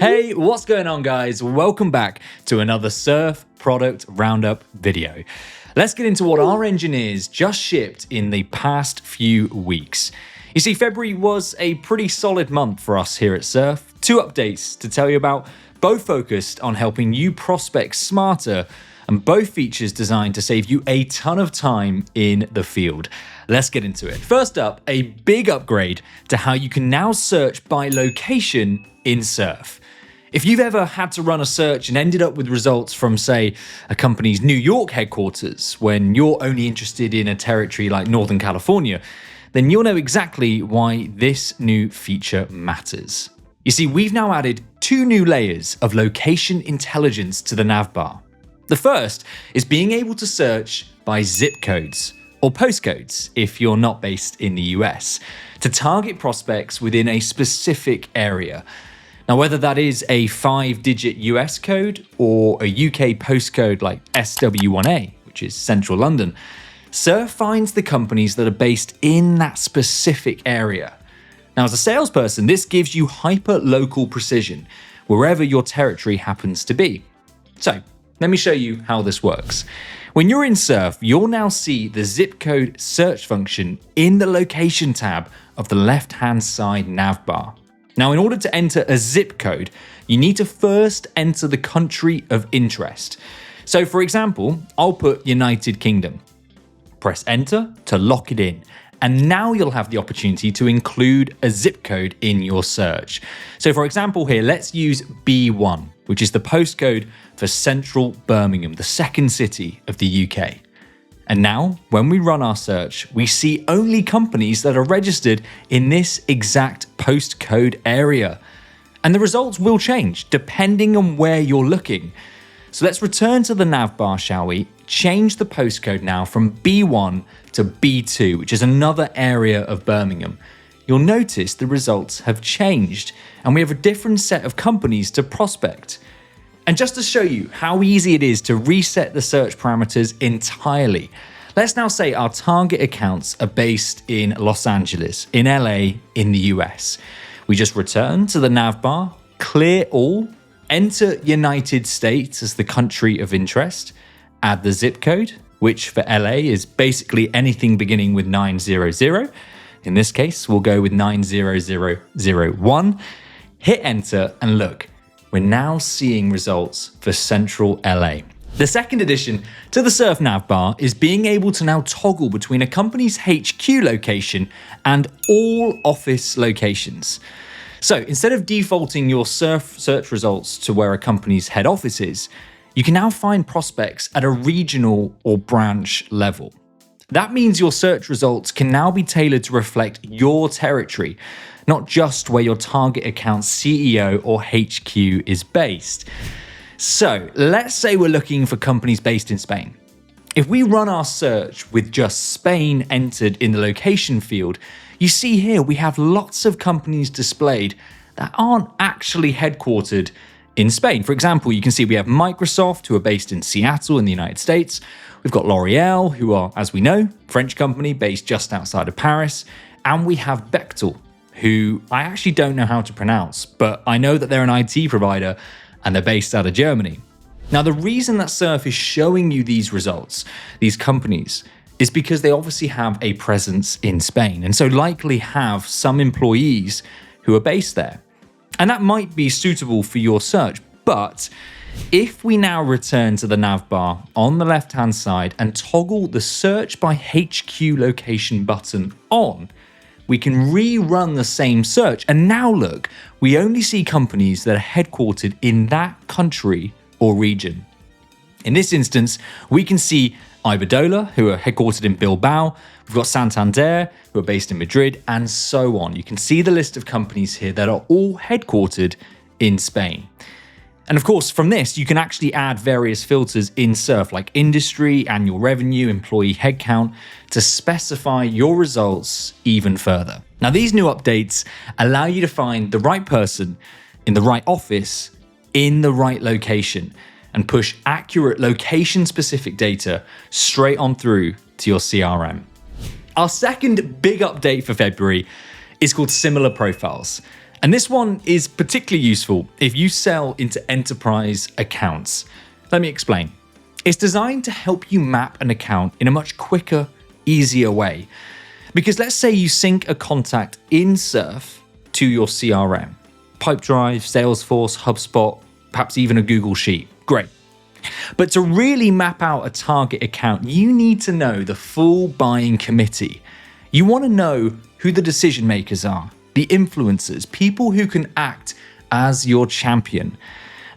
Hey, what's going on, guys? Welcome back to another Surf Product Roundup video. Let's get into what our engineers just shipped in the past few weeks. You see, February was a pretty solid month for us here at Surf. 2 updates to tell you about, both focused on helping you prospect smarter, and both features designed to save you a ton of time in the field. Let's get into it. First up, a big upgrade to how you can now search by location in Surf. If you've ever had to run a search and ended up with results from, say, a company's New York headquarters when you're only interested in a territory like Northern California, then you'll know exactly why this new feature matters. You see, we've now added 2 new layers of location intelligence to the navbar. The first is being able to search by zip codes, or postcodes if you're not based in the US, to target prospects within a specific area. Now, whether that is a 5-digit US code or a UK postcode like SW1A, which is central London, Surf finds the companies that are based in that specific area. Now, as a salesperson, this gives you hyper-local precision wherever your territory happens to be. So, let me show you how this works. When you're in Surf, you'll now see the zip code search function in the location tab of the left-hand side navbar. Now, in order to enter a zip code, you need to first enter the country of interest. So, for example, I'll put United Kingdom. Press enter to lock it in. And now you'll have the opportunity to include a zip code in your search. So for example here, let's use B1, which is the postcode for central Birmingham, the second city of the UK. And now, when we run our search, we see only companies that are registered in this exact postcode area. And the results will change depending on where you're looking. So let's return to the navbar, shall we? Change the postcode now from B1 to B2, which is another area of Birmingham. You'll notice the results have changed, and we have a different set of companies to prospect. And just to show you how easy it is to reset the search parameters entirely, let's now say our target accounts are based in Los Angeles, in LA, in the US. We just return to the navbar, clear all, enter United States as the country of interest, add the zip code, which for LA is basically anything beginning with 900. In this case, we'll go with 90001. Hit enter, and look, we're now seeing results for central LA. The second addition to the Surf navbar is being able to now toggle between a company's HQ location and all office locations. So instead of defaulting your Surf search results to where a company's head office is, you can now find prospects at a regional or branch level. That means your search results can now be tailored to reflect your territory, not just where your target account's CEO or HQ is based. So let's say we're looking for companies based in Spain. If we run our search with just Spain entered in the location field, you see here we have lots of companies displayed that aren't actually headquartered in Spain. For example, you can see we have Microsoft, who are based in Seattle in the United States. We've got L'Oreal, who are, as we know, French company based just outside of Paris. And we have Bechtel, who I actually don't know how to pronounce, but I know that they're an IT provider and they're based out of Germany. Now, the reason that Surf is showing you these results, these companies, is because they obviously have a presence in Spain, and so likely have some employees who are based there. And that might be suitable for your search, but if we now return to the navbar on the left-hand side and toggle the search by HQ location button on, we can rerun the same search, and now look, we only see companies that are headquartered in that country or region. In this instance, we can see Iberdrola, who are headquartered in Bilbao. We've got Santander, who are based in Madrid, and so on. You can see the list of companies here that are all headquartered in Spain. And of course, from this, you can actually add various filters in Surf, like industry, annual revenue, employee headcount, to specify your results even further. Now, these new updates allow you to find the right person in the right office in the right location, and push accurate location-specific data straight on through to your CRM. Our second big update for February is called Similar Profiles. And this one is particularly useful if you sell into enterprise accounts. Let me explain. It's designed to help you map an account in a much quicker, easier way. Because let's say you sync a contact in Surfe to your CRM. Pipedrive, Salesforce, HubSpot, perhaps even a Google Sheet. Great. But to really map out a target account, you need to know the full buying committee. You want to know who the decision makers are, the influencers, people who can act as your champion.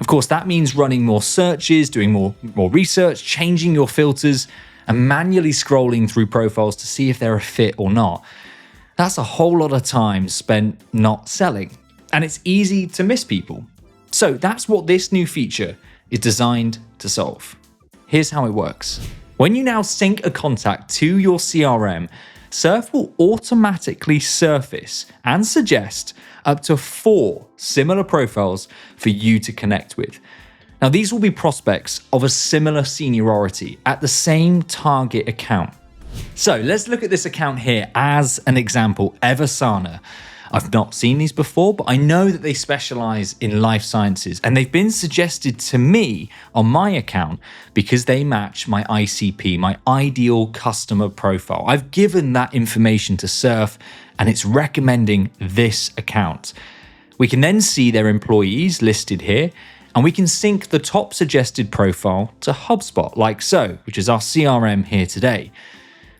Of course, that means running more searches, doing more research, changing your filters, and manually scrolling through profiles to see if they're a fit or not. That's a whole lot of time spent not selling, and it's easy to miss people. So that's what this new feature is designed to solve. Here's how it works. When you now sync a contact to your CRM, Surfe will automatically surface and suggest up to 4 similar profiles for you to connect with. Now, these will be prospects of a similar seniority at the same target account. So let's look at this account here as an example, Eversana. I've not seen these before, but I know that they specialize in life sciences, and they've been suggested to me on my account because they match my ICP, my ideal customer profile. I've given that information to Surfe, and it's recommending this account. We can then see their employees listed here, and we can sync the top suggested profile to HubSpot, like so, which is our CRM here today.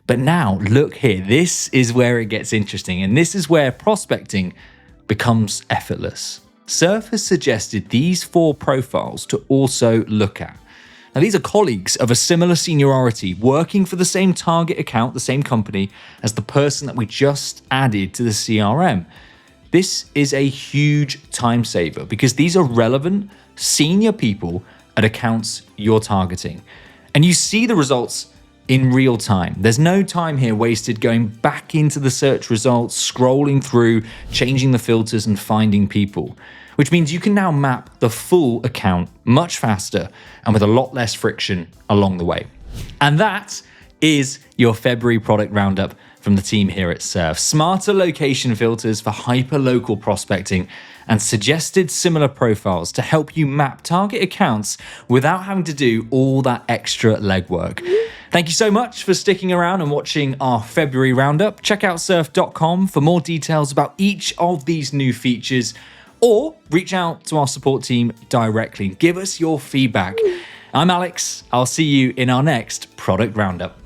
But now, look here, this is where it gets interesting, and this is where prospecting becomes effortless. Surfe has suggested these 4 profiles to also look at. Now, these are colleagues of a similar seniority working for the same target account, the same company, as the person that we just added to the CRM. This is a huge time saver because these are relevant, senior people at accounts you're targeting. And you see the results in real time. There's no time here wasted going back into the search results, scrolling through, changing the filters and finding people, which means you can now map the full account much faster and with a lot less friction along the way. And that is your February product roundup from the team here at Surfe. Smarter location filters for hyper-local prospecting and suggested similar profiles to help you map target accounts without having to do all that extra legwork. Thank you so much for sticking around and watching our February roundup. Check out surfe.com for more details about each of these new features, or reach out to our support team directly. Give us your feedback. I'm Alex. I'll see you in our next product roundup.